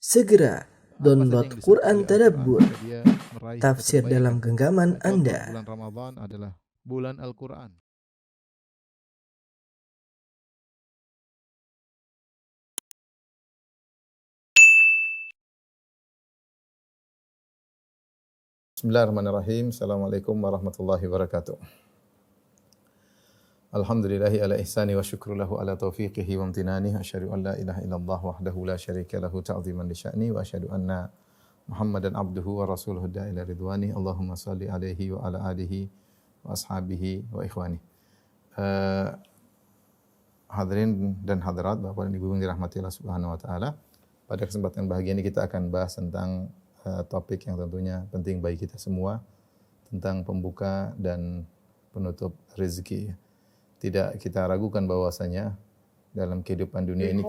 Segera download Quran Tadabbur, dia meraih tafsir kebaikan. dalam genggaman Contoh Anda. bulan Ramadan adalah bulan Al-Quran. Bismillahirrahmanirrahim. Assalamualaikum warahmatullahi wabarakatuh. Alhamdulillahi ala ihsani wa syukru lahu ala taufiqihi wa amtinani. Asyhadu an la ilaha illallah wahdahu la syarika lahu ta'ziman li sya'ni wa asyhadu anna Muhammadan abduhu wa rasuluhu da'ila ridwani. Allahumma salli alaihi wa ala alihi wa ashabihi wa ikhwani. Hadirin dan hadirat, Bapak dan Ibu yang dirahmati Allah Subhanahu wa taala. Pada kesempatan bahagia ini kita akan bahas tentang topik yang tentunya penting bagi kita semua, tentang pembuka dan penutup rezeki. Tidak kita ragukan bahwasanya dalam kehidupan dunia ini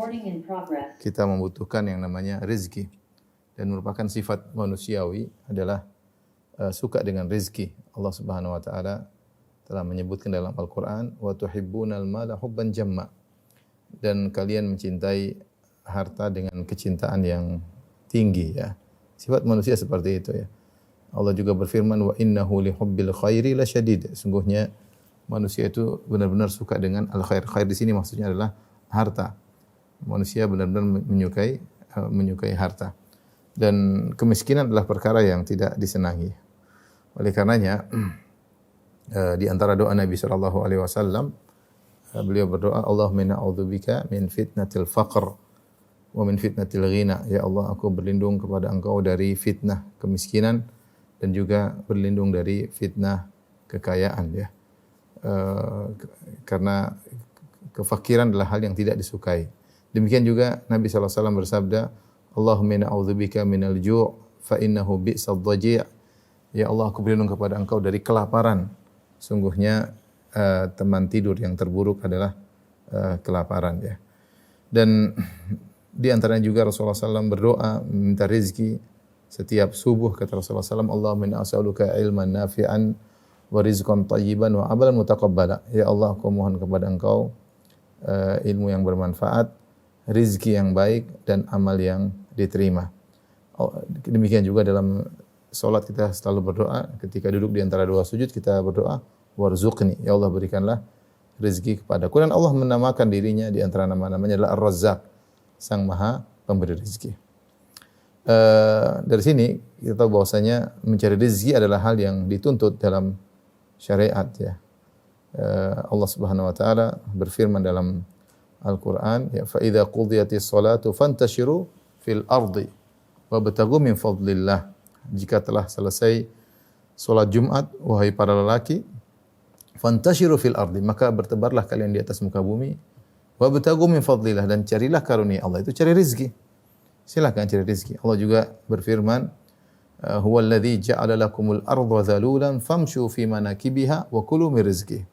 kita membutuhkan yang namanya rezeki, dan merupakan sifat manusiawi adalah suka dengan rezeki. Allah Subhanahu wa taala telah menyebutkan dalam Al-Qur'an, wa tuhibbunal mala hubban jamma, dan kalian mencintai harta dengan kecintaan yang tinggi, ya. Sifat manusia seperti itu, ya. Allah juga berfirman, wa innahu lihubbil khairi lasyadid. Sungguhnya manusia itu benar-benar suka dengan al-khair. Khair di sini maksudnya adalah harta. Manusia benar-benar menyukai harta. Dan kemiskinan adalah perkara yang tidak disenangi. Oleh karenanya di antara doa Nabi sallallahu alaihi wasallam, beliau berdoa, Allahumma inna a'udzubika min fitnatil faqr wa min fitnatil ghina. Ya Allah, aku berlindung kepada Engkau dari fitnah kemiskinan dan juga berlindung dari fitnah kekayaan, ya. Karena kefakiran adalah hal yang tidak disukai. Demikian juga Nabi sallallahu alaihi wasallam bersabda, Allahumma inna a'udzubika minal ju' fa innahu bi'sad dhaji'. Ya Allah, aku berlindung kepada Engkau dari kelaparan. Sungguhnya teman tidur yang terburuk adalah kelaparan, ya. Dan di antaranya juga Rasulullah SAW berdoa meminta rezeki setiap subuh. Kata Rasulullah SAW, Allahumma inna as'aluka ilman nafi'an wa rizqan tayyiban wa amalan mutaqabbala. Ya Allah, aku mohon kepada Engkau ilmu yang bermanfaat, rezeki yang baik, dan amal yang diterima. Demikian juga dalam salat kita selalu berdoa, ketika duduk di antara dua sujud kita berdoa, warzuqni, ya Allah berikanlah rezeki kepadaku. Dan Allah menamakan dirinya di antara nama-namanya adalah Ar-Razzaq, Sang Maha Pemberi rezeki. Dari sini kita tahu bahwasanya mencari rezeki adalah hal yang dituntut dalam syariat, ya. Allah Subhanahu wa taala berfirman dalam Al-Qur'an, ya, fa idza qudiyatis salatu fantashiru fil ardi wabtaghu min fadlillah. Jika telah selesai salat Jumat, wahai para lelaki, fantashiru fil ardi, maka bertebarlah kalian di atas muka bumi, wabtaghu min fadlillah, dan carilah karunia Allah, itu cari rezeki. Silakan cari rezeki. Allah juga berfirman, huwallazi ja'ala lakumul arda dhalulan famshu fi manakibiha wa kulu min rizqihi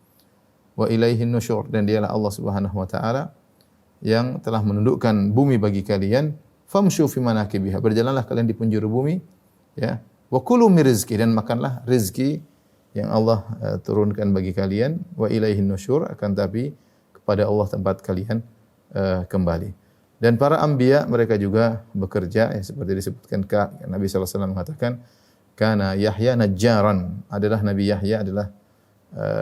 wa ilaihin nusyur. Dan dialah Allah Subhanahu wa taala yang telah menundukkan bumi bagi kalian, famshu fi manakibiha, berjalanlah kalian di penjuru bumi, ya, wa kulu min rizqihi, dan makanlah rezeki yang Allah turunkan bagi kalian, wa ilaihin nusyur, akan tapi kepada Allah tempat kalian kembali. Dan para anbiya mereka juga bekerja, ya, seperti disebutkan Nabi sallallahu alaihi wasallam mengatakan, kana Yahya najjaran, adalah Nabi Yahya adalah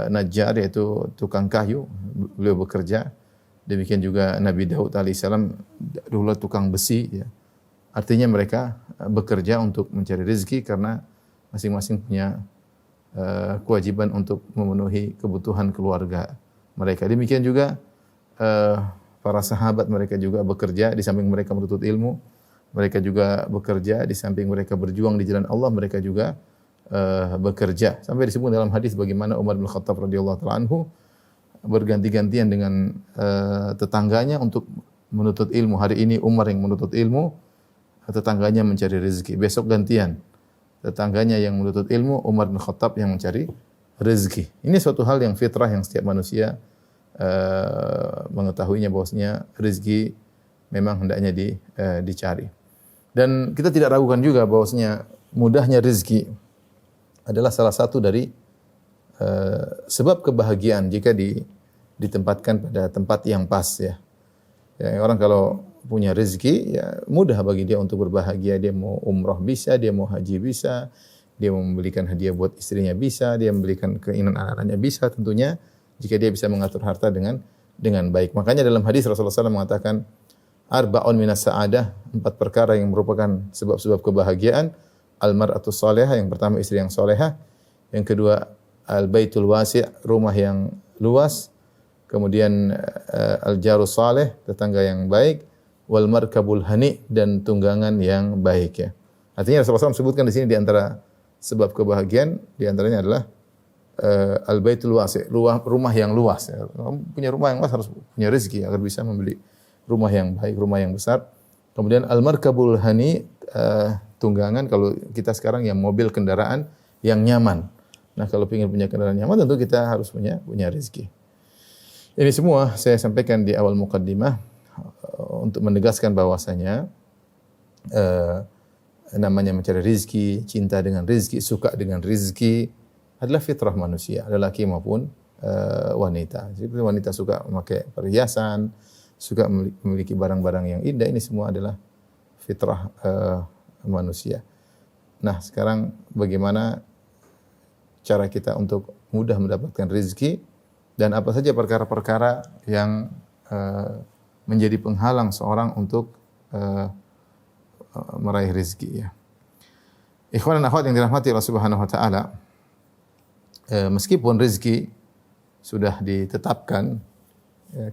najjar, yaitu tukang kayu, beliau bekerja. Demikian juga Nabi Daud alaihissalam dulu tukang besi, ya. Artinya mereka bekerja untuk mencari rezeki karena masing-masing punya kewajiban untuk memenuhi kebutuhan keluarga mereka. Demikian juga para sahabat, mereka juga bekerja di samping mereka menuntut ilmu, mereka juga bekerja di samping mereka berjuang di jalan Allah, mereka juga bekerja. Sampai disebut dalam hadis bagaimana Umar bin Khattab radhiyallahu taala anhu berganti-gantian dengan tetangganya untuk menuntut ilmu. Hari ini Umar yang menuntut ilmu, tetangganya mencari rezeki. Besok gantian, tetangganya yang menuntut ilmu, Umar bin Khattab yang mencari rezeki. Ini suatu hal yang fitrah yang setiap manusia mengetahuinya, bahwasanya rezeki memang hendaknya dicari. Dan kita tidak ragukan juga bahwasanya mudahnya rezeki adalah salah satu dari sebab kebahagiaan jika ditempatkan pada tempat yang pas, ya. Ya, orang kalau punya rezeki, ya mudah bagi dia untuk berbahagia. Dia mau umrah bisa, dia mau haji bisa, dia mau membelikan hadiah buat istrinya bisa, dia membelikan keinginan anak-anaknya bisa tentunya jika dia bisa mengatur harta dengan baik. Makanya dalam hadis Rasulullah SAW mengatakan arba'un minas sa'adah, 4 perkara yang merupakan sebab-sebab kebahagiaan. Al-mar'atu salihah, yang pertama istri yang salehah, yang kedua al-baitul wasi', rumah yang luas, kemudian al-jaru salih, tetangga yang baik, wal markabul hani, dan tunggangan yang baik ya. Artinya Rasulullah SAW sebutkan di sini di antara sebab kebahagiaan di antaranya adalah al-baitul wasi', rumah yang luas ya. Punya rumah yang luas harus punya rezeki agar bisa membeli rumah yang baik, rumah yang besar. Kemudian al-markabul hani, tunggangan, kalau kita sekarang yang mobil kendaraan yang nyaman. Nah, kalau ingin punya kendaraan nyaman tentu kita harus punya rezeki. Ini semua saya sampaikan di awal mukaddimah untuk menegaskan bahwasanya namanya mencari rezeki, cinta dengan rezeki, suka dengan rezeki adalah fitrah manusia, lelaki maupun wanita. Jadi wanita suka memakai perhiasan, suka memiliki barang-barang yang indah, ini semua adalah fitrah manusia. Nah, sekarang bagaimana cara kita untuk mudah mendapatkan rezeki dan apa saja perkara-perkara yang menjadi penghalang seorang untuk meraih rezeki ya. Ikhwan dan akhwat yang dirahmati Allah Subhanahu wa taala, meskipun rezeki sudah ditetapkan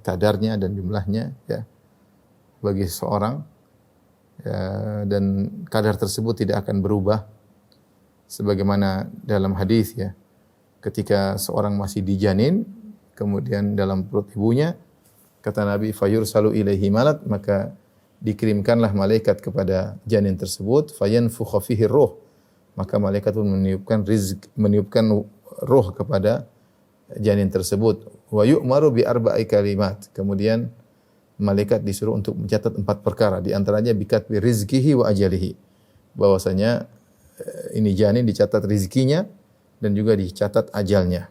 kadarnya dan jumlahnya ya bagi seseorang ya, dan kadar tersebut tidak akan berubah sebagaimana dalam hadis ya, ketika seorang masih dijanin kemudian dalam perut ibunya, kata Nabi, fayursalu ilaihi malak, maka dikirimkanlah malaikat kepada janin tersebut, fayanfukha fihi ruh, maka malaikat pun meniupkan ruh kepada janin tersebut. Wa yu'maru bi arba'i kalimat, kemudian malaikat disuruh untuk mencatat 4 perkara, di antaranya bikatbi rizqihi wa ajalihi, bahwasanya ini janin dicatat rizkinya dan juga dicatat ajalnya.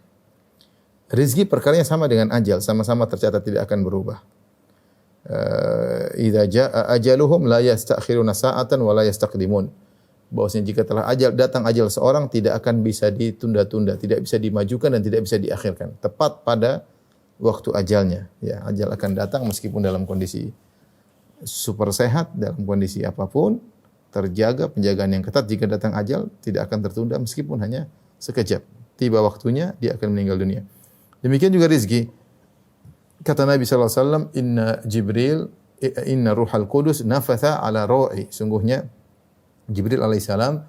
Rizki perkaranya sama dengan ajal, sama-sama tercatat tidak akan berubah. Idza jaa ajaluhum la yastakhiruna sa'atan wa la yastaqdimun. Bahwasanya jika telah datang ajal seorang tidak akan bisa ditunda-tunda, tidak bisa dimajukan dan tidak bisa diakhirkan. Tepat pada waktu ajalnya. Ya, ajal akan datang meskipun dalam kondisi super sehat, dalam kondisi apapun, terjaga penjagaan yang ketat. Jika datang ajal tidak akan tertunda meskipun hanya sekejap. Tiba waktunya dia akan meninggal dunia. Demikian juga rezeki. Kata Nabi sallallahu alaihi wasallam, inna ruhal qudus nafatha ala ru'i. Sungguhnya Jibril alaihissalam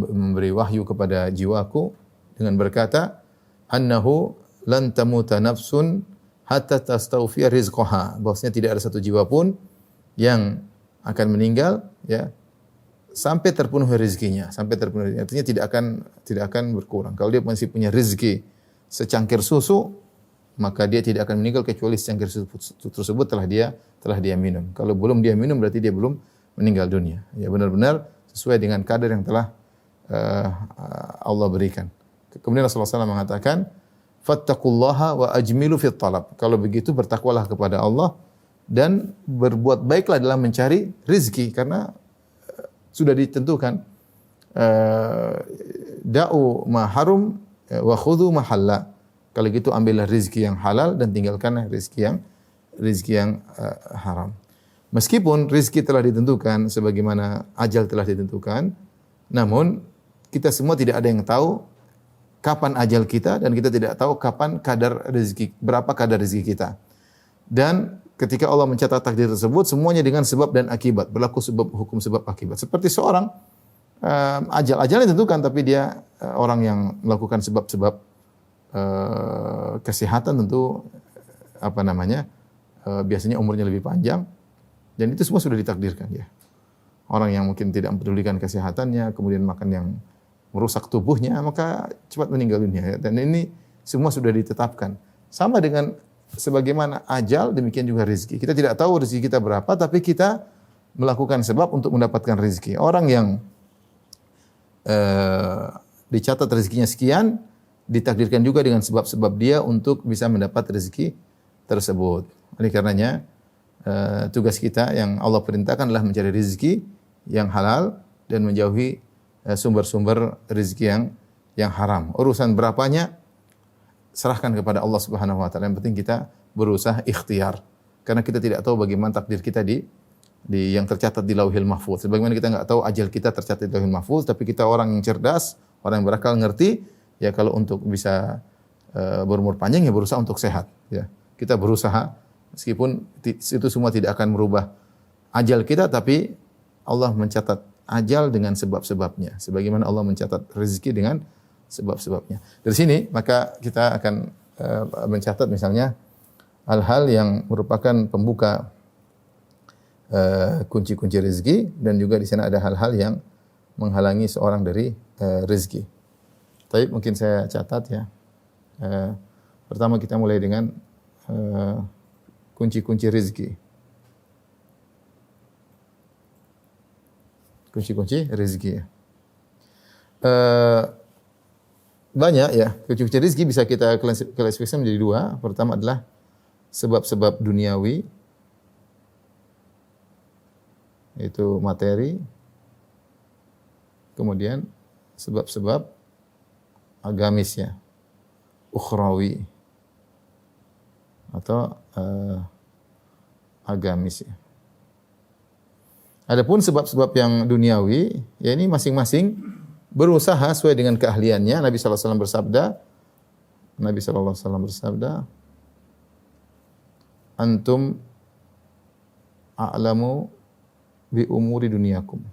memberi wahyu kepada jiwaku dengan berkata, annahu lan tamuta nafsun hatta tastawfiya rizqaha. Bahwasanya tidak ada satu jiwa pun yang akan meninggal ya sampai terpenuhi rezekinya, sampai terpenuhi. Artinya tidak akan berkurang. Kalau dia masih punya rezeki secangkir susu, maka dia tidak akan meninggal kecuali secangkir susu tersebut telah dia minum. Kalau belum dia minum berarti dia belum meninggal dunia. Ya, benar-benar sesuai dengan kadar yang telah Allah berikan. Kemudian Rasulullah SAW mengatakan, fattaqullaha wa ajmilu fit talab. Kalau begitu bertakwalah kepada Allah dan berbuat baiklah dalam mencari rezeki, karena sudah ditentukan da'u ma harum wa khudhu ma halal. Kalau gitu ambillah rezeki yang halal dan tinggalkanlah rezeki yang haram. Meskipun rezeki telah ditentukan sebagaimana ajal telah ditentukan, namun kita semua tidak ada yang tahu kapan ajal kita dan kita tidak tahu kapan berapa kadar rezeki kita. Dan ketika Allah mencatat takdir tersebut, semuanya dengan sebab dan akibat, berlaku hukum sebab akibat. Seperti seorang ajalnya ditentukan, tapi dia orang yang melakukan sebab-sebab kesehatan tentu biasanya umurnya lebih panjang. Dan itu semua sudah ditakdirkan ya. Orang yang mungkin tidak mempedulikan kesehatannya, kemudian makan yang merusak tubuhnya, maka cepat meninggal dunia. Dan ini semua sudah ditetapkan. Sama dengan sebagaimana ajal, demikian juga rezeki. Kita tidak tahu rezeki kita berapa, tapi kita melakukan sebab untuk mendapatkan rezeki. Orang yang dicatat rezekinya sekian, ditakdirkan juga dengan sebab-sebab dia untuk bisa mendapat rezeki tersebut. Oleh karenanya, tugas kita yang Allah perintahkan adalah mencari rezeki yang halal dan menjauhi sumber-sumber rezeki yang haram. Urusan berapanya serahkan kepada Allah Subhanahu wa taala. Yang penting kita berusaha ikhtiar. Karena kita tidak tahu bagaimana takdir kita di yang tercatat di Lauhil Mahfuz. Sebagaimana kita enggak tahu ajal kita tercatat di Lauhil Mahfuz, tapi kita orang yang cerdas, orang yang berakal ngerti, ya kalau untuk bisa berumur panjang ya berusaha untuk sehat, ya. Kita berusaha meskipun itu semua tidak akan merubah ajal kita, tapi Allah mencatat ajal dengan sebab-sebabnya. Sebagaimana Allah mencatat rezeki dengan sebab-sebabnya. Dari sini maka kita akan mencatat misalnya hal-hal yang merupakan pembuka kunci-kunci rezeki, dan juga di sana ada hal-hal yang menghalangi seorang dari rezeki. Tapi mungkin saya catat ya. Pertama kita mulai dengan kunci-kunci rezeki. Kunci-kunci rezeki ya. Banyak ya, kunci-kunci rezeki bisa kita klasifikasi menjadi dua. Pertama adalah sebab-sebab duniawi, yaitu materi. Kemudian sebab-sebab agamis ya, ukhrawi atau agamis ya. Adapun sebab-sebab yang duniawi, ya ini masing-masing berusaha sesuai dengan keahliannya. Nabi sallallahu alaihi wasallam bersabda, antum a'lamu bi umuri dunyakum.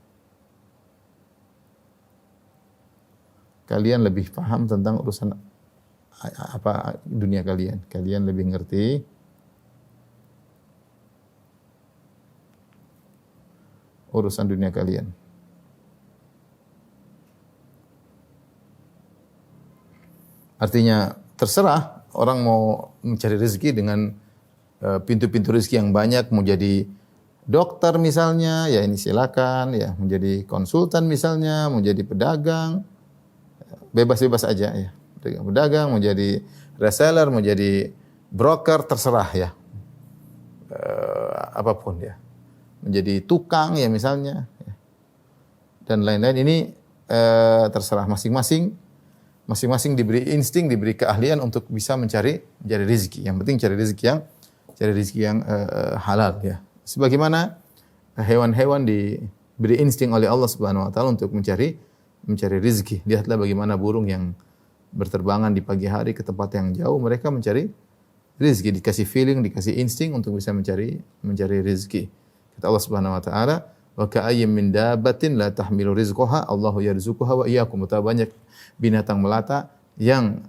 Kalian lebih paham tentang urusan apa dunia kalian. Kalian lebih ngerti urusan dunia kalian. Artinya terserah orang mau mencari rezeki dengan pintu-pintu rezeki yang banyak, mau jadi dokter misalnya, ya ini silakan ya, menjadi konsultan misalnya, mau jadi pedagang, bebas-bebas aja ya. Pedagang, mau jadi reseller, mau jadi broker, terserah ya. Apapun ya. Menjadi tukang ya misalnya ya. Dan lain-lain ini terserah masing-masing diberi insting, diberi keahlian untuk bisa mencari rezeki. Yang penting cari rezeki yang halal ya. Sebagaimana hewan-hewan diberi insting oleh Allah Subhanahu wa taala untuk mencari rezeki. Lihatlah bagaimana burung yang berterbangan di pagi hari ke tempat yang jauh, mereka mencari rezeki, dikasih feeling, dikasih insting untuk bisa mencari rezeki. Kata Allah Subhanahu wa taala, "Wa ka'ayyim min dabbatin la tahmilu rizqaha, Allahu yarzuquha wa iyyakum." Betapa banyak binatang melata yang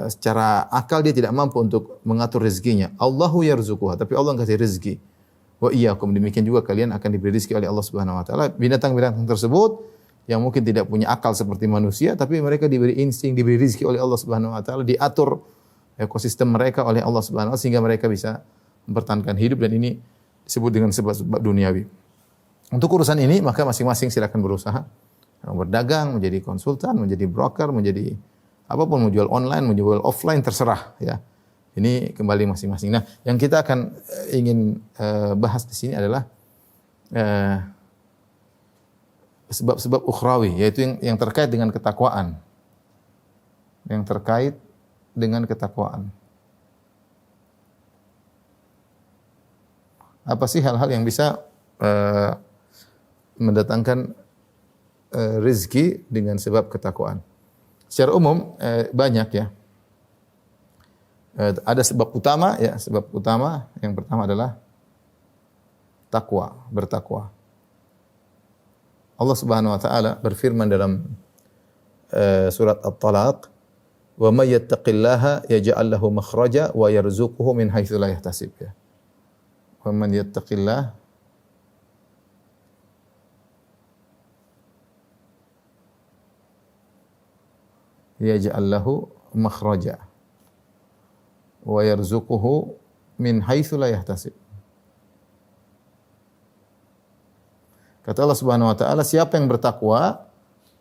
secara akal dia tidak mampu untuk mengatur rezekinya. Allahu yarzuquha, tapi Allah kasih rezeki. Wa iyyakum, demikian juga kalian akan diberi rezeki oleh Allah Subhanahu wa taala. Binatang-binatang tersebut yang mungkin tidak punya akal seperti manusia, tapi mereka diberi insting, diberi rezeki oleh Allah Subhanahu wa taala, diatur ekosistem mereka oleh Allah Subhanahu wa taala sehingga mereka bisa mempertahankan hidup, dan ini disebut dengan sebab-sebab duniawi. Untuk urusan ini maka masing-masing silakan berusaha. Berdagang, menjadi konsultan, menjadi broker, menjadi apapun, mau jual online, mau jual offline, terserah ya. Ini kembali masing-masing. Nah, yang kita akan ingin bahas di sini adalah sebab-sebab ukhrawi, yaitu yang terkait dengan ketakwaan. Yang terkait dengan ketakwaan. Apa sih hal-hal yang bisa mendatangkan rezeki dengan sebab ketakwaan? Secara umum banyak ya. Ada sebab utama ya. Sebab utama yang pertama adalah takwa, bertakwa. Allah Subhanahu wa taala berfirman dalam surat At-Talaq, "Wa may yattaqillaha yaj'al lahu makhraja wa yarzuquhu min haitsu la yahtasib." Ya. Wa man yattaqillah yaj'al lahu makhraja wa yarzuquhu min haitsu la yahtasib. Kata Allah Subhanahu wa taala, siapa yang bertakwa,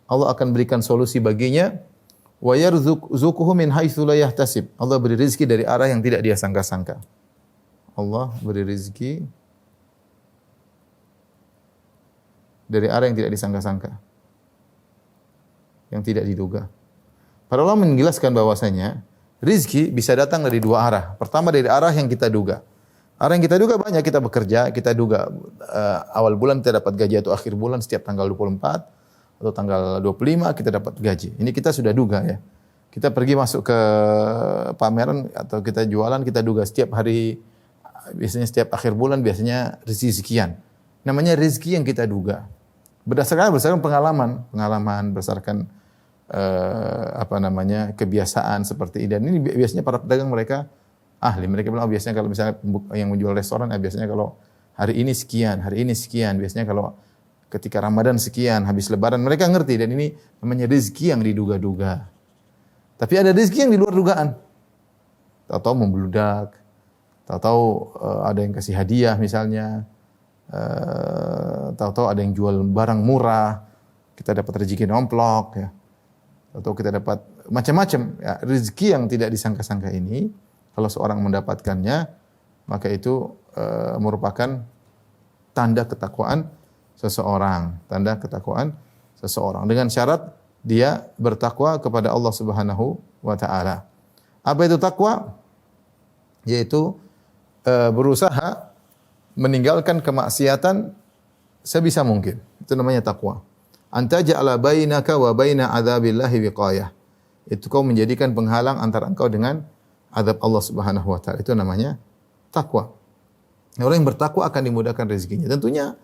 Allah akan berikan solusi baginya, wa yarzuquhu min haitsu la yahtasib. Allah beri rezeki dari arah yang tidak dia sangka-sangka. Allah beri rizki dari arah yang tidak disangka-sangka, yang tidak diduga. Para ulama menjelaskan bahwasanya rizki bisa datang dari dua arah. Pertama dari arah yang kita duga. Arah yang kita duga banyak, kita bekerja, kita duga awal bulan kita dapat gaji atau akhir bulan setiap tanggal 24 atau tanggal 25 kita dapat gaji. Ini kita sudah duga ya. Kita pergi masuk ke pameran atau kita jualan, kita duga setiap hari, biasanya setiap akhir bulan biasanya rezeki sekian. Namanya rezeki yang kita duga. Berdasarkan pengalaman, berdasarkan kebiasaan seperti ini. Dan ini biasanya para pedagang mereka ahli. Mereka bilang biasanya kalau misalnya yang menjual restoran, biasanya kalau hari ini sekian, biasanya kalau ketika Ramadan sekian, habis Lebaran mereka ngerti dan ini namanya rezeki yang diduga-duga. Tapi ada rezeki yang di luar dugaan. Tahu-tahu membludak, tahu-tahu ada yang kasih hadiah misalnya, tahu-tahu ada yang jual barang murah, kita dapat rezeki nomplok ya. Atau kita dapat macam-macam ya, rezeki yang tidak disangka-sangka ini kalau seorang mendapatkannya maka itu merupakan tanda ketakwaan seseorang, dengan syarat dia bertakwa kepada Allah Subhanahu wa taala. Apa itu takwa? Yaitu berusaha meninggalkan kemaksiatan sebisa mungkin. Itu namanya takwa. Anta ja'ala bainaka wa baina adzabillahi wiqayah. Itu kau menjadikan penghalang antara engkau dengan azab Allah Subhanahu wa taala. Itu namanya takwa. Orang yang bertakwa akan dimudahkan rezekinya. Tentunya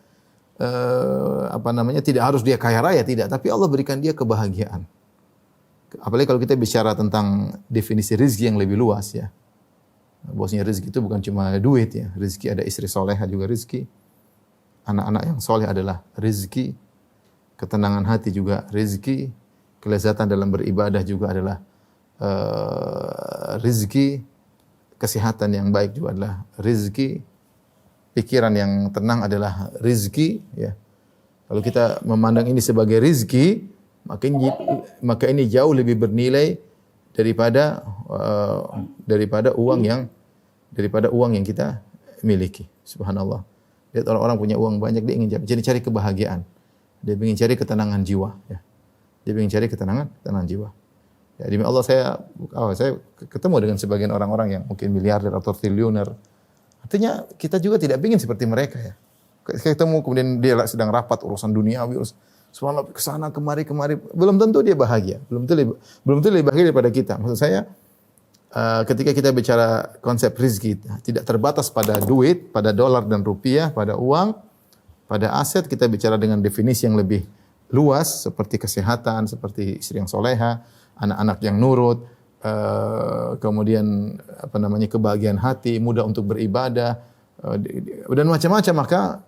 tidak harus dia kaya raya, tidak, tapi Allah berikan dia kebahagiaan. Apalagi kalau kita bicara tentang definisi rezeki yang lebih luas ya. Bahwasanya rezeki itu bukan cuma duit ya. Rezeki ada istri solehah juga rezeki. Anak-anak yang soleh adalah rezeki. Ketenangan hati juga rezeki. Kelezatan dalam beribadah juga adalah rezeki. Kesehatan yang baik juga adalah rezeki. Pikiran yang tenang adalah rezeki ya. Kalau kita memandang ini sebagai rezeki, maka ini jauh lebih bernilai daripada uang yang kita miliki. Subhanallah. Lihat orang-orang punya uang banyak, dia ingin cari kebahagiaan. Dia ingin cari ketenangan jiwa ya. Dia ingin cari ketenangan jiwa. Ya, demi Allah saya ketemu dengan sebagian orang-orang yang mungkin miliarder atau triliuner. Artinya kita juga tidak ingin seperti mereka ya. Ketemu kemudian dia sedang rapat urusan duniawi, subhanallah kesana kemari, belum tentu dia bahagia, belum tentu lebih bahagia daripada kita. Maksud saya ketika kita bicara konsep rezeki tidak terbatas pada duit, pada dolar dan rupiah, pada uang, pada aset, kita bicara dengan definisi yang lebih luas seperti kesehatan, seperti istri yang soleha, anak-anak yang nurut, kemudian kebahagiaan hati, mudah untuk beribadah dan macam-macam. Maka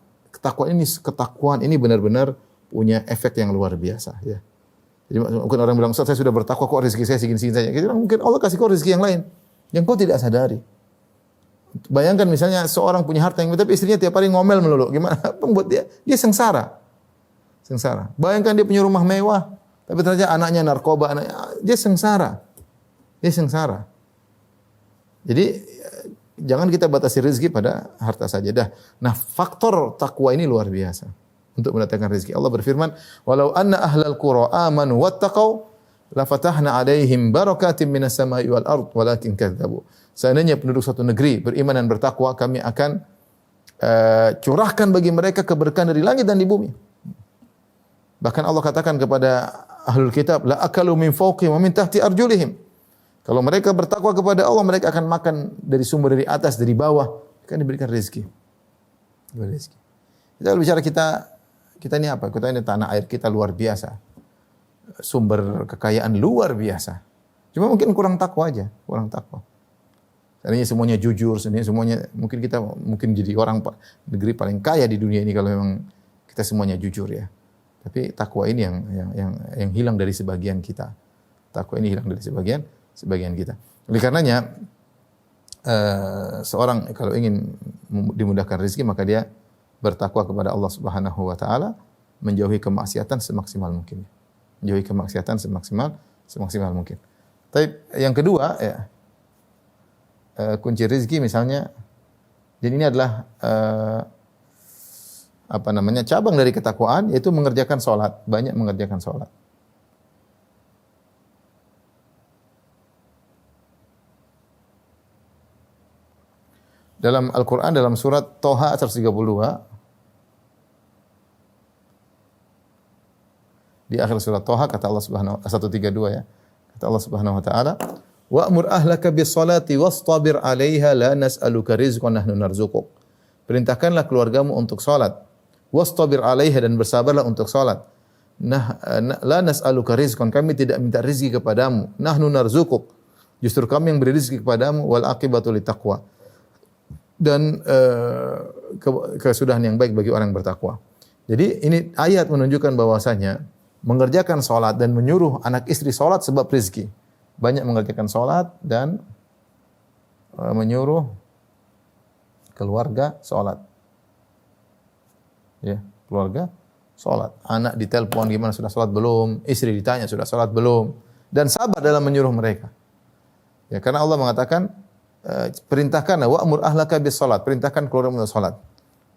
ketakwaan ini benar-benar punya efek yang luar biasa ya. Jadi mungkin orang bilang, Ustaz saya sudah bertakwa kok rezeki saya segini-segini saja. Kita mungkin Allah kasih kau rezeki yang lain yang kau tidak sadari. Bayangkan misalnya seorang punya harta yang tapi istrinya tiap hari ngomel melulu. Gimana? Membuat dia sengsara. Bayangkan dia punya rumah mewah tapi ternyata anaknya narkoba, dia sengsara. Jadi jangan kita batasi rezeki pada harta saja dah. Nah, faktor takwa ini luar biasa untuk mendatangkan rezeki. Allah berfirman, "Walau anna ahlal qura amanu wattaqau la fatahna 'alaihim barakatim minas sama'i wal ard walakin kadzdzabu." Seandainya penduduk suatu negeri beriman dan bertakwa, kami akan curahkan bagi mereka keberkahan dari langit dan di bumi. Bahkan Allah katakan kepada ahlul kitab, "La akalu min fawqihim wa min tahti arjulihim." Kalau mereka bertakwa kepada Allah, mereka akan makan dari sumber dari atas, dari bawah, akan diberikan rezeki. Kita bicara kita ini apa? Kita ini tanah air kita luar biasa. Sumber kekayaan luar biasa. Cuma mungkin kurang takwa aja, Seandainya semuanya jujur, semuanya mungkin kita jadi negeri paling kaya di dunia ini kalau memang kita semuanya jujur ya. Tapi takwa ini yang hilang dari sebagian kita. Sebagian kita. Oleh karenanya seorang kalau ingin dimudahkan rezeki maka dia bertakwa kepada Allah Subhanahu wa taala, menjauhi kemaksiatan semaksimal mungkin. Tapi yang kedua ya kunci rezeki misalnya di Jadi ini adalah cabang dari ketakwaan, yaitu mengerjakan salat, banyak mengerjakan salat. Dalam Al-Qur'an dalam surat Thaha 132 di akhir surat Thaha kata Allah Subhanahu 132 ya. Kata Allah Subhanahu wa taala, "Wa'mur ahlaka bis-salati wastabir 'alaiha la nas'aluka rizqan nahnu narzuquk." Perintahkanlah keluargamu untuk salat. Wastabir 'alaiha, dan bersabarlah untuk salat. La nas'aluka rizqan, kami tidak minta rezeki kepadamu. Nahnu narzuquk, justru kami yang beri rezeki kepadamu. Wal aqibatu littaqwa, dan kesudahan yang baik bagi orang yang bertakwa. Jadi ini ayat menunjukkan bahwasanya mengerjakan salat dan menyuruh anak istri salat sebab rezeki. Banyak mengerjakan salat dan menyuruh keluarga salat. Ya, keluarga salat. Anak ditelepon gimana, sudah salat belum? Istri ditanya sudah salat belum? Dan sabar dalam menyuruh mereka. Ya, karena Allah mengatakan perintahkanlah wa'mur ahlaka bis salat, perintahkan keluargamu untuk salat.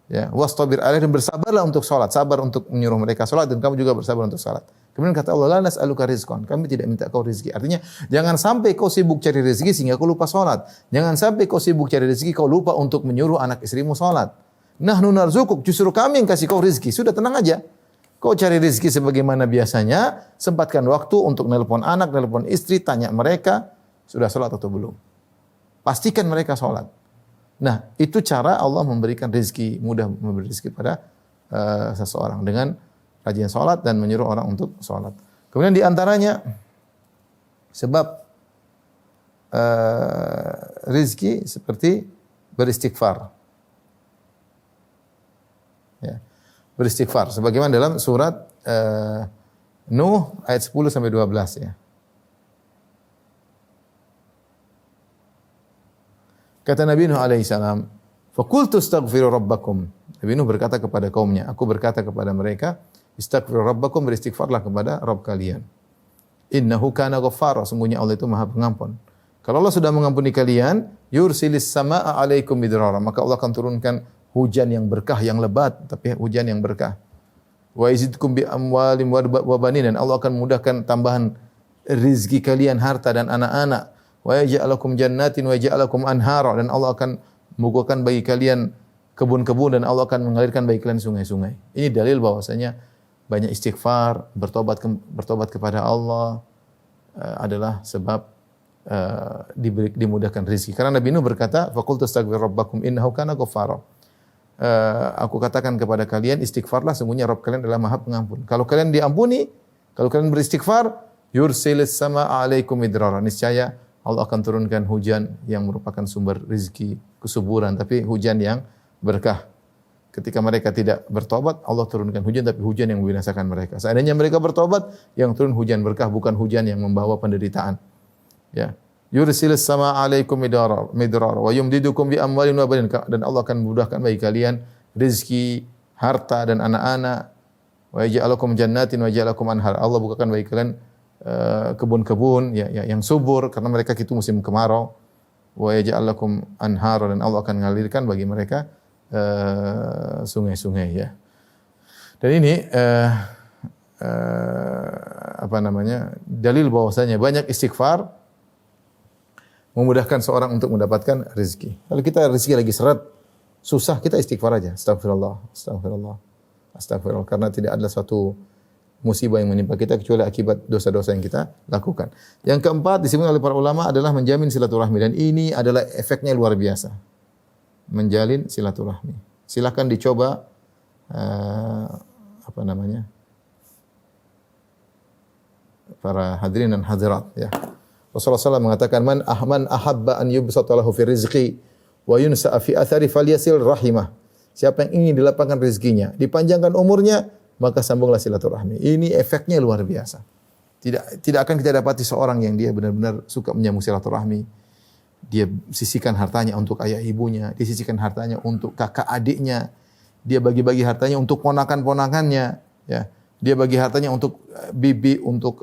Ya, wastabir 'alaiha, dan bersabarlah untuk salat, sabar untuk menyuruh mereka salat dan kamu juga bersabar untuk salat. Kemudian kata Allah, la nas'aluka rizqan, kami tidak minta kau rezeki. Artinya jangan sampai kau sibuk cari rezeki sehingga kau lupa salat. Jangan sampai kau sibuk cari rezeki kau lupa untuk menyuruh anak istrimu salat. Nahnu narzuquk, justru kami yang kasih kau rezeki. Sudah tenang aja. Kau cari rezeki sebagaimana biasanya, sempatkan waktu untuk nelpon anak, nelpon istri, tanya mereka sudah salat atau belum. Pastikan mereka salat. Nah, itu cara Allah memberikan rezeki, mudah memberi rezeki pada seseorang dengan rajin salat dan menyuruh orang untuk salat. Kemudian di antaranya sebab rezeki seperti beristighfar. Ya. Beristighfar sebagaimana dalam surat Nuh ayat 10 sampai 12 ya. Kata Nabi Nuh alaihi salam, "Faqultu astaghfiru rabbakum." Nabi Nuh berkata kepada kaumnya, aku berkata kepada mereka, "Istaghfiru rabbakum," beristighfarlah kepada Rabb kalian. "Innahu kana ghaffara," sungguhnya Allah itu Maha Pengampun. Kalau Allah sudah mengampuni kalian, yursilis samaa'a 'alaikum midrara, maka Allah akan turunkan hujan yang berkah, yang lebat, tapi hujan yang berkah. Wa yazidkum bi amwalin wa banin, dan Allah akan memudahkan tambahan rezeki kalian, harta dan anak-anak. Wa yaj'alakum jannatin wa yaj'alakum anhara, dan Allah akan membukakan bagi kalian kebun-kebun dan Allah akan mengalirkan bagi kalian sungai-sungai. Ini dalil bahwasanya banyak istighfar, bertobat kepada Allah adalah sebab dimudahkan rezeki. Karena Nabi Nuh berkata, "Faqultu astaghfiru rabbakum innahu kana ghaffara." Aku katakan kepada kalian istighfarlah, sungguhnya Rabb kalian adalah Maha Pengampun. Kalau kalian diampuni, kalau kalian beristighfar, yursilis samaa'a 'alaikum midrara, niscaya Allah akan turunkan hujan yang merupakan sumber rezeki, kesuburan, tapi hujan yang berkah. Ketika mereka tidak bertobat, Allah turunkan hujan, tapi hujan yang membinasakan mereka. Seandainya mereka bertobat, yang turun hujan berkah, bukan hujan yang membawa penderitaan. Ya, yursilis samaa'a 'alaikum midrara wa yumdidukum bi amwalin wa banin, dan Allah akan memudahkan bagi kalian rezeki, harta dan anak-anak. Wa yaj'alakum jannatin wa yaj'alakum anhar, Allah bukakan bagi kalian kebun-kebun yang subur karena mereka itu musim kemarau. Wa yaj'alakum anhar, dan Allah akan mengalirkan bagi mereka sungai-sungai ya. Dan ini dalil bahwasanya banyak istighfar memudahkan seorang untuk mendapatkan rezeki. Kalau kita rezeki lagi seret, susah, kita istighfar aja. Astagfirullah, astagfirullah, astagfirullah, karena tidak ada suatu musibah yang menimpa kita kecuali akibat dosa-dosa yang kita lakukan. Yang keempat disebut oleh para ulama adalah menjamin silaturahmi, dan ini adalah efeknya luar biasa. Menjalin silaturahmi. Silakan dicoba para hadirin dan hadirat ya. Rasulullah SAW mengatakan, man ahabba an yubsata lahu fi rizqi wa yunsa'a fi athari falyasil rahimah. Siapa yang ingin dilapangkan rezekinya, dipanjangkan umurnya, maka sambunglah silaturahmi. Ini efeknya luar biasa. Tidak akan kita dapati seorang yang dia benar-benar suka menyambung silaturahmi. Dia sisihkan hartanya untuk ayah ibunya, dia sisihkan hartanya untuk kakak adiknya, dia bagi-bagi hartanya untuk ponakan-ponakannya, ya. Dia bagi hartanya untuk bibi, untuk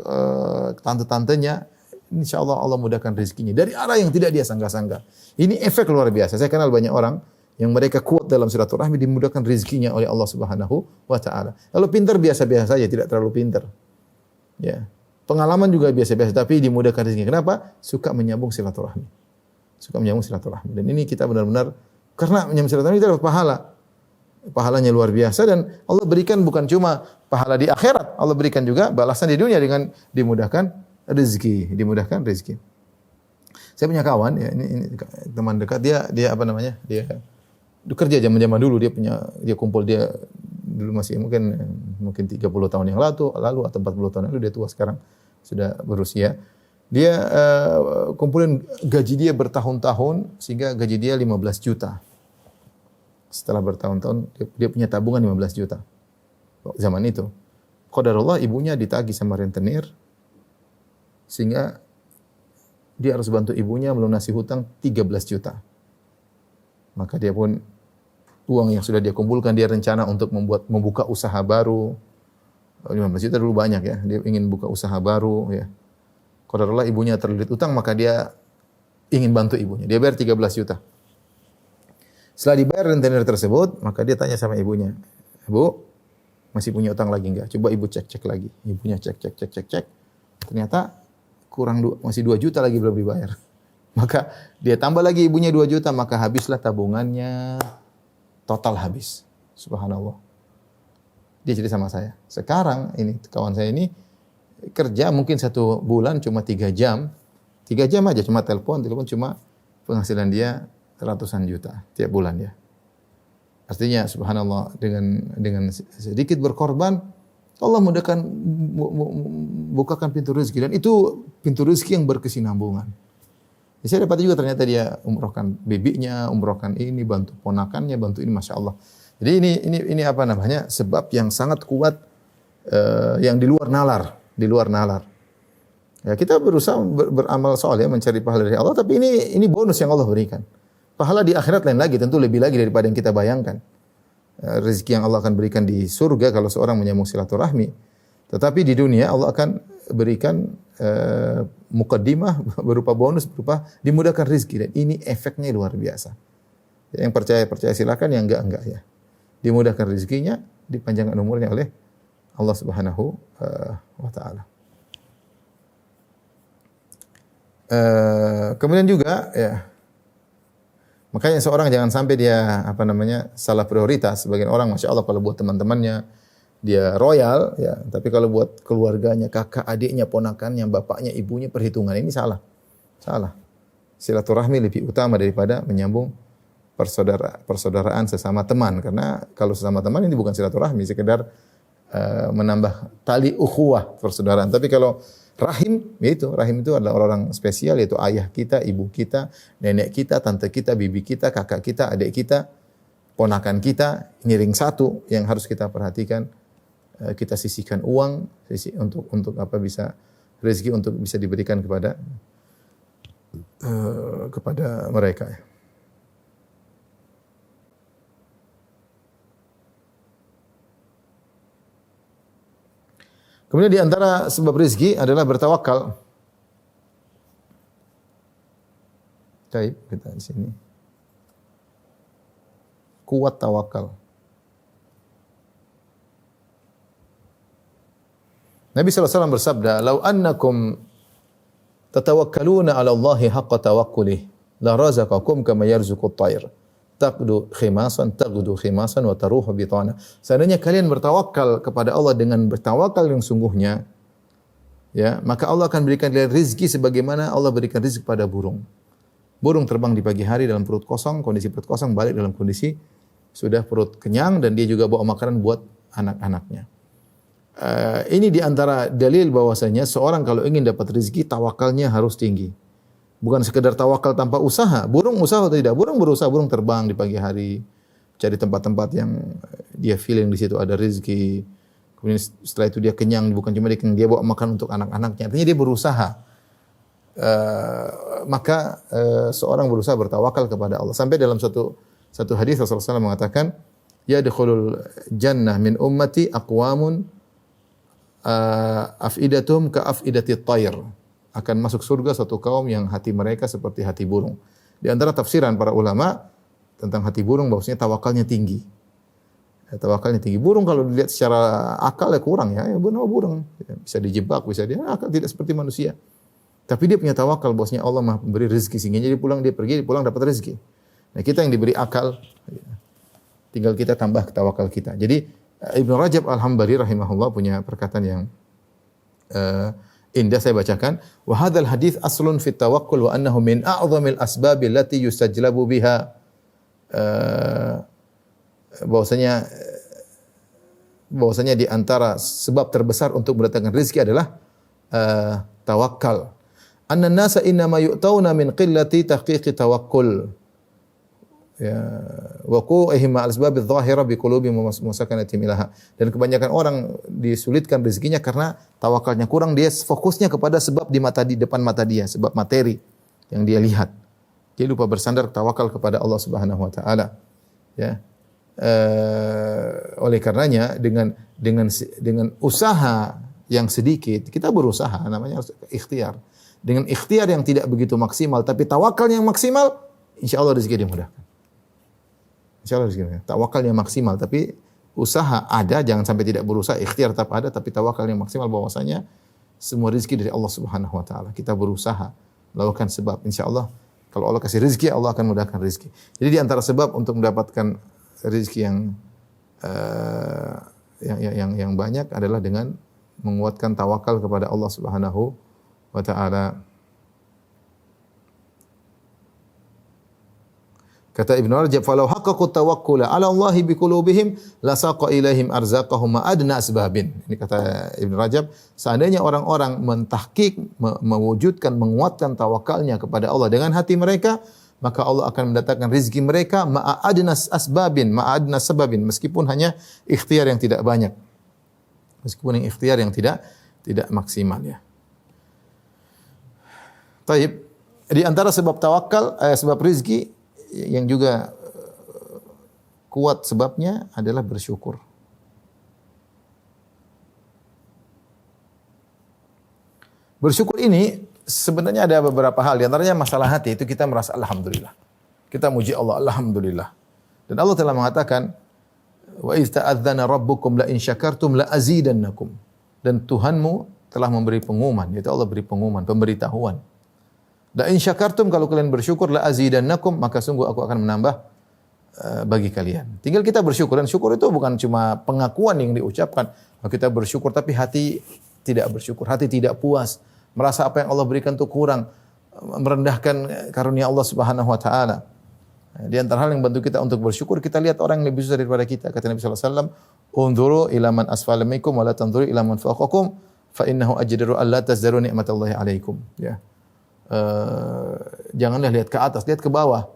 tante-tantenya. Insyaallah Allah mudahkan rezekinya dari arah yang tidak dia sangka-sangka. Ini efek luar biasa. Saya kenal banyak orang yang mereka kuat dalam silaturahmi dimudahkan rezekinya oleh Allah Subhanahu wa taala. Kalau pintar biasa-biasa saja, tidak terlalu pintar. Ya. Pengalaman juga biasa-biasa tapi dimudahkan rezeki. Kenapa? Suka menyambung silaturahmi. Suka menyambung silaturahmi. Dan ini kita benar-benar karena menyambung silaturahmi itu adalah pahala. Pahalanya luar biasa dan Allah berikan bukan cuma pahala di akhirat, Allah berikan juga balasan di dunia dengan dimudahkan rezeki, dimudahkan rezeki. Saya punya kawan ya, ini teman dekat dia apa namanya? Dia kerja zaman-zaman dulu dia kumpul dia dulu masih mungkin 30 tahun yang lalu atau 40 tahun yang lalu dia tua sekarang sudah berusia. Dia kumpulin gaji dia bertahun-tahun sehingga gaji dia 15 juta. Setelah bertahun-tahun dia punya tabungan 15 juta. Zaman itu. Qadarullah ibunya ditagih sama rentenir sehingga dia harus bantu ibunya melunasi hutang 13 juta. Maka dia pun uang yang sudah dia kumpulkan dia rencana untuk membuka usaha baru. 15 juta dulu banyak ya. Dia ingin buka usaha baru ya. Qadarullah ibunya terlilit utang maka dia ingin bantu ibunya. Dia bayar 13 juta. Setelah dibayar rentenir tersebut, maka dia tanya sama ibunya, "Bu, masih punya utang lagi enggak? Coba ibu cek lagi." Ibunya cek. Ternyata masih 2 juta lagi belum dibayar. Maka dia tambah lagi ibunya 2 juta, maka habislah tabungannya. Total habis. Subhanallah. Dia cerita sama saya. Sekarang ini kawan saya ini kerja mungkin 1 bulan cuma 3 jam. 3 jam aja cuma telepon cuma penghasilan dia ratusan juta tiap bulan ya. Artinya subhanallah dengan sedikit berkorban Allah mudahkan bukakan pintu rezeki dan itu pintu rezeki yang berkesinambungan. Saya dapat juga ternyata dia umrohkan bibinya, umrohkan ini, bantu ponakannya, bantu ini, masya Allah. Jadi ini apa namanya sebab yang sangat kuat yang di luar nalar. Ya, kita berusaha beramal soleh mencari pahala dari Allah, tapi ini bonus yang Allah berikan. Pahala di akhirat lain lagi, tentu lebih lagi daripada yang kita bayangkan. Rezeki yang Allah akan berikan di surga kalau seorang menyambung silaturahmi. Tetapi di dunia Allah akan berikan mukaddimah berupa bonus, berupa dimudahkan rezeki dan ini efeknya luar biasa. Yang percaya silakan, yang enggak ya. Dimudahkan rezekinya, dipanjangkan umurnya oleh Allah Subhanahu wa taala. Kemudian juga ya makanya seorang jangan sampai dia salah prioritas. Sebagian orang masya Allah kalau buat teman-temannya dia royal ya, tapi kalau buat keluarganya, kakak, adiknya, ponakannya, bapaknya, ibunya perhitungan ini salah. Silaturahmi lebih utama daripada menyambung persaudaraan sesama teman, karena kalau sesama teman ini bukan silaturahmi, sekedar menambah tali ukhuwah persaudaraan. Tapi kalau rahim itu adalah orang-orang spesial, yaitu ayah kita, ibu kita, nenek kita, tante kita, bibi kita, kakak kita, adik kita, ponakan kita. Ini ring satu yang harus kita perhatikan. Kita sisihkan uang untuk bisa rezeki untuk bisa diberikan kepada mereka. Kemudian di antara sebab rezeki adalah bertawakal. Baik, kita di sini. Kuat tawakal. Nabi SAW bersabda, "Lau annakum tatawakkaluna 'ala Allahi haqqa tawakkulih, la razaqakum kama yarzuqut tayr. Taghdu khimasan wa taruhu bitana." Seandainya kalian bertawakal kepada Allah dengan bertawakal yang sungguhnya, ya, maka Allah akan berikan kalian rezeki sebagaimana Allah berikan rezeki kepada burung. Burung terbang di pagi hari dalam perut kosong, kondisi perut kosong, balik dalam kondisi sudah perut kenyang dan dia juga bawa makanan buat anak-anaknya. Ini di antara dalil bahwasanya seorang kalau ingin dapat rezeki tawakalnya harus tinggi. Bukan sekedar tawakal tanpa usaha. Burung usaha atau tidak? Burung berusaha, burung terbang di pagi hari, cari tempat-tempat yang dia feeling di situ ada rezeki. Kemudian setelah itu dia kenyang, bukan cuma dia bawa makan untuk anak-anaknya. Artinya dia berusaha. Maka seorang berusaha bertawakal kepada Allah. Sampai dalam satu hadis Rasulullah SAW mengatakan, "Yadkhulul jannah min ummati aqwamun afidatum ka afidatit tayr." Akan masuk surga satu kaum yang hati mereka seperti hati burung. Di antara tafsiran para ulama, tentang hati burung bahwasanya tawakalnya tinggi. Ya, tawakalnya tinggi. Burung kalau dilihat secara akal ya kurang ya. Ya burung ya, bisa dijebak, bisa dia akal tidak seperti manusia. Tapi dia punya tawakal bahwasanya Allah Maha Pemberi rezeki sehingga dia pulang dia pergi, dia pulang dapat rezeki. Nah, kita yang diberi akal ya, tinggal kita tambah tawakal kita. Jadi Ibnu Rajab Al-Hambali rahimahullah punya perkataan yang indah, saya bacakan. Wa hadzal hadits aslun fit tawakkul wa annahu min a'dhamil asbabil lati yustajlabu biha. Bahwasanya di antara sebab terbesar untuk mendatangkan rezeki adalah tawakal. Anna nasa innama yu'tauna min qillati tahqiqi tawakkul. Ya, wa qu'ihim ma'al asbab adh-dhahira bi qulubi musakanatihim ilaha. Dan kebanyakan orang disulitkan rezekinya karena tawakalnya kurang, dia fokusnya kepada sebab di depan mata dia, sebab materi yang dia lihat. Dia lupa bersandar tawakal kepada Allah Subhanahu wa taala. Ya. Oleh karenanya dengan usaha yang sedikit kita berusaha, namanya ikhtiar. Dengan ikhtiar yang tidak begitu maksimal tapi tawakal yang maksimal, insyaallah rezeki dimudahkan. Insyaallah rezeki. Tawakal yang maksimal tapi usaha ada, jangan sampai tidak berusaha, ikhtiar tetap ada tapi tawakal yang maksimal bahwasanya semua rezeki dari Allah Subhanahu wa taala. Kita berusaha melakukan sebab, insyaallah kalau Allah kasih rezeki, Allah akan mudahkan rezeki. Jadi di antara sebab untuk mendapatkan rezeki yang banyak adalah dengan menguatkan tawakal kepada Allah Subhanahu wa taala. Kata Ibnu Rajab, "Falau haqqaqu tawakkula 'ala Allahi biqulubihim lasaqa ilaihim arzaqahum ma adna asbabin." Ini kata Ibnu Rajab, seandainya orang-orang mentahqiq, mewujudkan, menguatkan tawakalnya kepada Allah dengan hati mereka, maka Allah akan mendatangkan rezeki mereka ma'adna asbabin, ma'adna sababin, meskipun hanya ikhtiar yang tidak banyak. Meskipun yang ikhtiar yang tidak maksimal ya. Taib, di antara sebab tawakal, sebab rezeki yang juga kuat sebabnya adalah bersyukur. Bersyukur ini sebenarnya ada beberapa hal. Di antaranya masalah hati, itu kita merasa alhamdulillah. Kita muji Allah, alhamdulillah. Dan Allah telah mengatakan, wa iz ta'adzana rabbukum la in syakartum la azidannakum. Dan Tuhanmu telah memberi pengumuman, yaitu Allah beri pengumuman, pemberitahuan. La in syakartum, kalau kalian bersyukur, la azidannakum, maka sungguh aku akan menambah bagi kalian. Tinggal kita bersyukur, dan syukur itu bukan cuma pengakuan yang diucapkan. Kita bersyukur tapi hati tidak bersyukur, hati tidak puas, merasa apa yang Allah berikan itu kurang, merendahkan karunia Allah Subhanahu wa taala. Di antara hal yang bantu kita untuk bersyukur, kita lihat orang yang lebih susah daripada kita. Kata Nabi sallallahu alaihi wasallam, "Unzuru ila man asfala minkum wa la tanzuru ila man fawqakum, fa innahu ajdaru alla tazdaru ni'matallahi alaikum." Ya. Janganlah lihat ke atas, lihat ke bawah.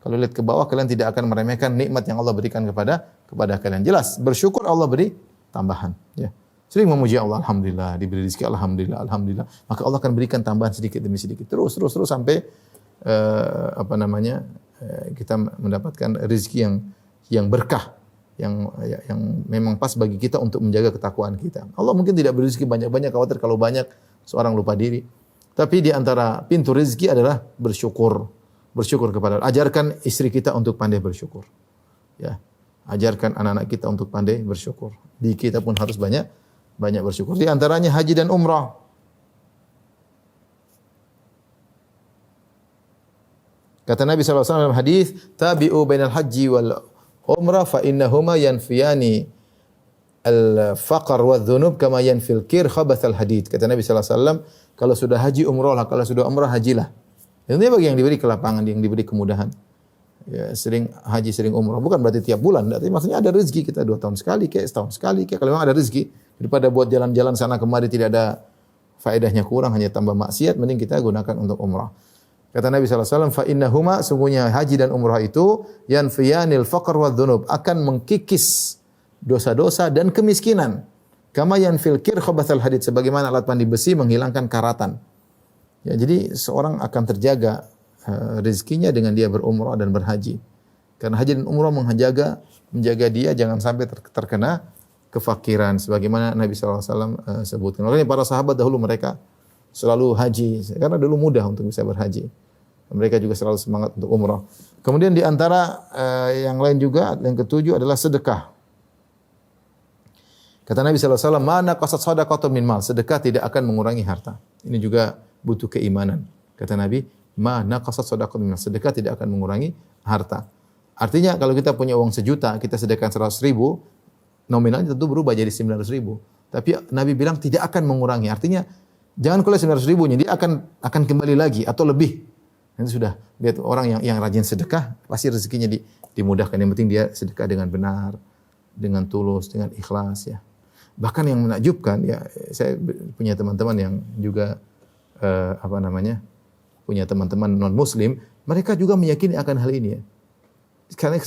Kalau lihat ke bawah, kalian tidak akan meremehkan nikmat yang Allah berikan kepada kalian. Jelas, bersyukur Allah beri tambahan. Ya. Sering memuji Allah, alhamdulillah, diberi rezeki, alhamdulillah, alhamdulillah. Maka Allah akan berikan tambahan sedikit demi sedikit. Terus sampai kita mendapatkan rezeki yang berkah, yang memang pas bagi kita untuk menjaga ketakwaan kita. Allah mungkin tidak beri rezeki banyak-banyak, khawatir kalau banyak seorang lupa diri. Tapi di antara pintu rezeki adalah bersyukur. Bersyukur kepada Allah. Ajarkan istri kita untuk pandai bersyukur. Ya. Ajarkan anak-anak kita untuk pandai bersyukur. Di kita pun harus banyak bersyukur. Di antaranya haji dan umrah. Kata Nabi sallallahu alaihi wasallam dalam hadis, "Tabi'u bainal haji wal umrah fa innahuma yanfiyani al-faqr wa dhunub kama yanfil kir khabathal hadid." Kata Nabi sallallahu alaihi wasallam, kalau sudah haji umrahlah, kalau sudah umrah hajilah. Ini bagi yang diberi kelapangan, yang diberi kemudahan. Ya, sering haji, sering umrah. Bukan berarti tiap bulan, tapi maksudnya ada rezeki kita 2 tahun sekali, kayak setahun sekali, kayak kalau memang ada rezeki, daripada buat jalan-jalan sana kemari tidak ada faedahnya, kurang, hanya tambah maksiat, mending kita gunakan untuk umrah. Kata Nabi sallallahu alaihi wasallam, fa innahuma, sungguhnya haji dan umrah itu yanfiyanil faqr wa dzunub, akan mengkikis dosa-dosa dan kemiskinan. Kama yanfil kir khabathal hadid, sebagaimana alat pandi besi menghilangkan karatan. Ya, jadi seorang akan terjaga rezekinya dengan dia berumrah dan berhaji. Karena haji dan umrah menjaga dia jangan sampai terkena kefakiran sebagaimana Nabi sallallahu alaihi wasallam sebutkan. Makanya para sahabat dahulu mereka selalu haji karena dulu mudah untuk bisa berhaji. Mereka juga selalu semangat untuk umrah. Kemudian di antara yang lain juga, yang ketujuh adalah sedekah. Kata Nabi SAW, mana qasat sadaqatun min mal. Sedekah tidak akan mengurangi harta. Ini juga butuh keimanan. Kata Nabi, mana qasat sadaqatun min mal. Sedekah tidak akan mengurangi harta. Artinya kalau kita punya uang 1 juta, kita sedekahkan 100.000, nominalnya tentu berubah jadi 900.000. Tapi Nabi bilang tidak akan mengurangi. Artinya jangan kalau 900.000-nya, dia akan kembali lagi atau lebih. Nanti sudah lihat orang yang rajin sedekah, pasti rezekinya dimudahkan. Yang penting dia sedekah dengan benar, dengan tulus, dengan ikhlas ya. Bahkan yang menakjubkan ya, saya punya teman-teman yang juga punya teman-teman non muslim, mereka juga meyakini akan hal ini ya. Karena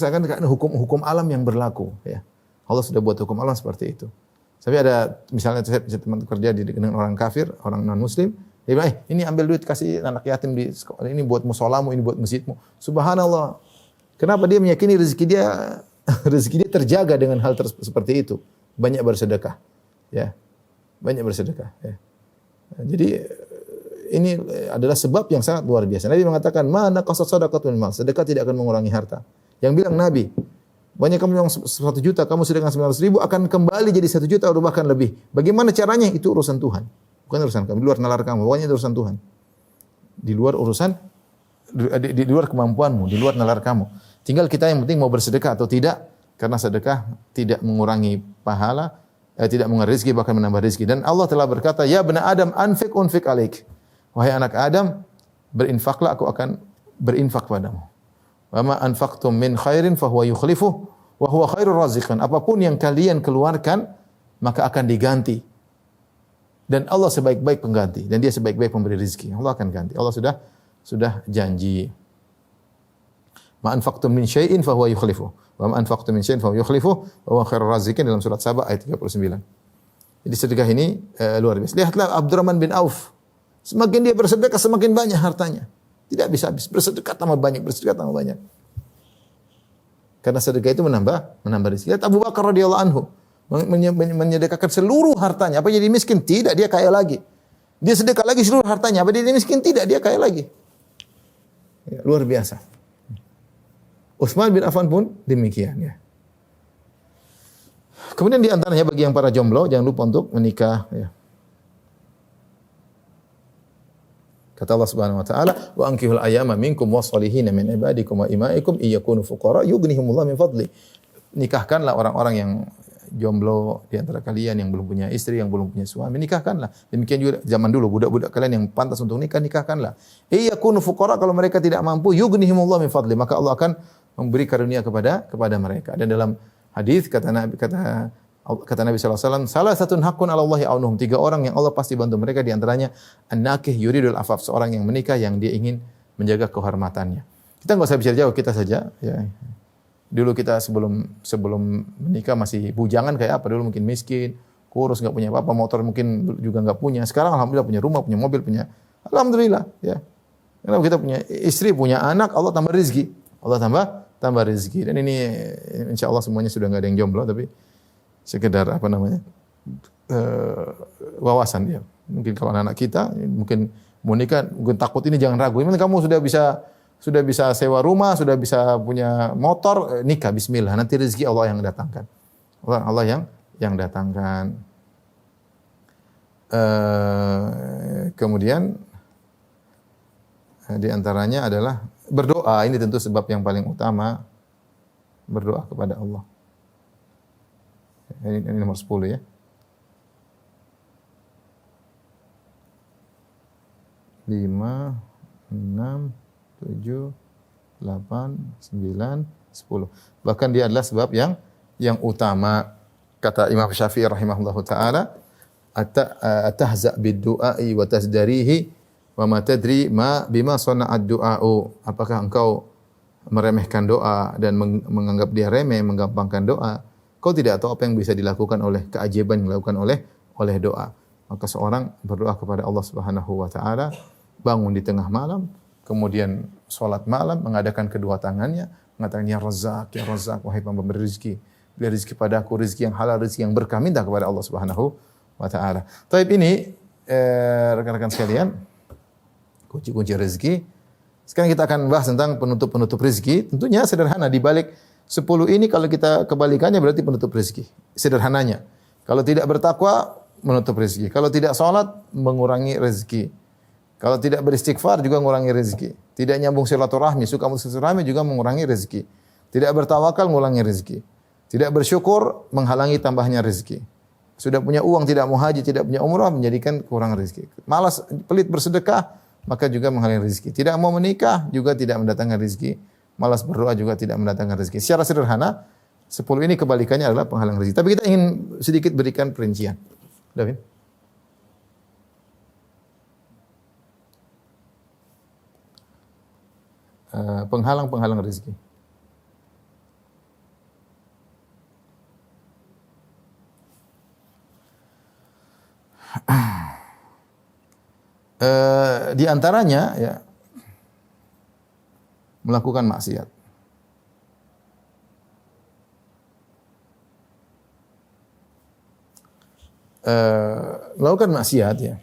hukum alam yang berlaku ya. Allah sudah buat hukum alam seperti itu. Tapi ada misalnya saya teman kerja dengan orang kafir, orang non muslim, dia bilang, ini ambil duit kasih anak yatim di sekolah, ini buat musolamu, ini buat masjidmu. Subhanallah. Kenapa dia meyakini rezeki dia terjaga dengan hal seperti itu? Banyak bersedekah, ya, banyak bersedekah. Ya. Jadi ini adalah sebab yang sangat luar biasa. Nabi mengatakan, mana qasat sadaqatun mal, sedekah tidak akan mengurangi harta. Yang bilang Nabi, banyak kamu yang 1 juta, kamu sedekah 900.000 akan kembali jadi 1 juta atau bahkan lebih. Bagaimana caranya? Itu urusan Tuhan, bukan urusan kamu. Di luar nalar kamu, pokoknya itu urusan Tuhan. Di luar urusan, di luar kemampuanmu, di luar nalar kamu. Tinggal kita yang penting mau bersedekah atau tidak. Karena sedekah tidak mengurangi pahala, tidak mengurangi rezeki, bahkan menambah rezeki. Dan Allah telah berkata, ya bani Adam, anfiq unfiq alaik. Wahai anak Adam, berinfaklah, aku akan berinfak padamu. Wa ma anfaqtum min khairin fahuwa yukhlifuh wa huwa khairur raziqin. Apapun yang kalian keluarkan, maka akan diganti. Dan Allah sebaik-baik pengganti, dan Dia sebaik-baik pemberi rezeki. Allah akan ganti. Allah sudah janji. Ma anfaqtum min syai'in fahuwa yukhlifuh. Wa ma anfaqtum min syai'in fahuwa yukhlifuh wa huwa khairur raziqin, dalam surat Saba ayat 39. Jadi sedekah ini luar biasa. Lihatlah Abdurrahman bin Auf. Semakin dia bersedekah, semakin banyak hartanya. Tidak bisa habis. Bersedekah tambah banyak, bersedekah tambah banyak. Karena sedekah itu menambah rezeki. Lihat Abu Bakar radhiyallahu anhu menyedekahkan seluruh hartanya. Apa jadi miskin? Tidak, dia kaya lagi. Dia sedekah lagi seluruh hartanya. Apa jadi miskin? Tidak, dia kaya lagi. Ya, luar biasa. Utsman bin Affan pun demikian ya. Kemudian di antaranya bagi yang para jomblo, jangan lupa untuk menikah ya. Kata Allah Subhanahu wa taala, "Wa ankihul ayyama minkum was-solihin min ibadikum wa imaikum iyakunu fuqara yughnihimullahu min fadli." Nikahkanlah orang-orang yang jomblo di antara kalian yang belum punya istri, yang belum punya suami, nikahkanlah. Demikian juga zaman dulu budak-budak kalian yang pantas untuk nikah, nikahkanlah. Iyakunu fuqara, kalau mereka tidak mampu, yughnihimullahu min fadli, maka Allah akan memberi karunia kepada mereka. Dan dalam hadis kata Nabi SAW, salah satu hakun ala Allahi aunuhum, 3 orang yang Allah pasti bantu mereka, di antaranya an-nakih yuridul afaf, seorang yang menikah yang dia ingin menjaga kehormatannya. Kita enggak usah bicara jauh, kita saja ya. Dulu kita sebelum menikah masih bujangan kayak apa? Dulu mungkin miskin, kurus, enggak punya apa-apa, motor mungkin juga enggak punya. Sekarang alhamdulillah punya rumah, punya mobil, punya, alhamdulillah ya. Karena kita punya istri, punya anak, Allah tambah rezeki. Allah tambah rezeki. Dan ini insyaallah semuanya sudah enggak ada yang jomblo, tapi sekedar wawasan dia. Mungkin kalau anak kita mungkin mau nikah, mungkin takut ini, jangan ragu. Ini kamu sudah bisa sewa rumah, sudah bisa punya motor, nikah bismillah. Nanti rezeki Allah yang datangkan. Allah yang datangkan. Kemudian di antaranya adalah berdoa. Ini tentu sebab yang paling utama, berdoa kepada Allah. Ini nomor 10 ya. 5, 6, 7, 8, 9, 10. Bahkan dia adalah sebab yang utama. Kata Imam Syafi'i rahimahullahu taala, atahza bid-du'ai wa tasdarihi wa ma tadri bima sana'ad du'a'u. Apakah engkau meremehkan doa dan menganggap dia remeh, menggampangkan doa? Kau tidak tahu apa yang bisa dilakukan oleh keajaiban yang dilakukan oleh doa. Maka seorang berdoa kepada Allah Subhanahu wa taala, bangun di tengah malam, kemudian salat malam, mengadakan kedua tangannya, mengatakan ya Razzaq, wahai pemberi rezeki, beri rezeki padaku, rezeki yang halal, rezeki yang berkah, minta kepada Allah Subhanahu wa taala. Taib ini rekan-rekan sekalian, kunci-kunci rezeki Sekarang kita akan bahas tentang penutup-penutup rezeki. Tentunya sederhana, di balik 10 ini kalau kita kebalikannya berarti penutup rezeki. Sederhananya. Kalau tidak bertakwa, menutup rezeki. Kalau tidak sholat, mengurangi rezeki. Kalau tidak beristighfar juga mengurangi rezeki. Tidak nyambung silaturahmi, suka silaturahmi juga mengurangi rezeki. Tidak bertawakal mengurangi rezeki. Tidak bersyukur menghalangi tambahnya rezeki. Sudah punya uang tidak mau haji, tidak punya umrah menjadikan kurang rezeki. Malas pelit bersedekah maka juga menghalangi rezeki. Tidak mau menikah juga tidak mendatangkan rezeki. Malas berdoa juga tidak mendatangkan rezeki. Secara sederhana 10 ini kebalikannya adalah penghalang rezeki. Tapi kita ingin sedikit berikan perincian. David. Penghalang-penghalang rezeki. Di antaranya ya melakukan maksiat. Melakukan maksiat ya.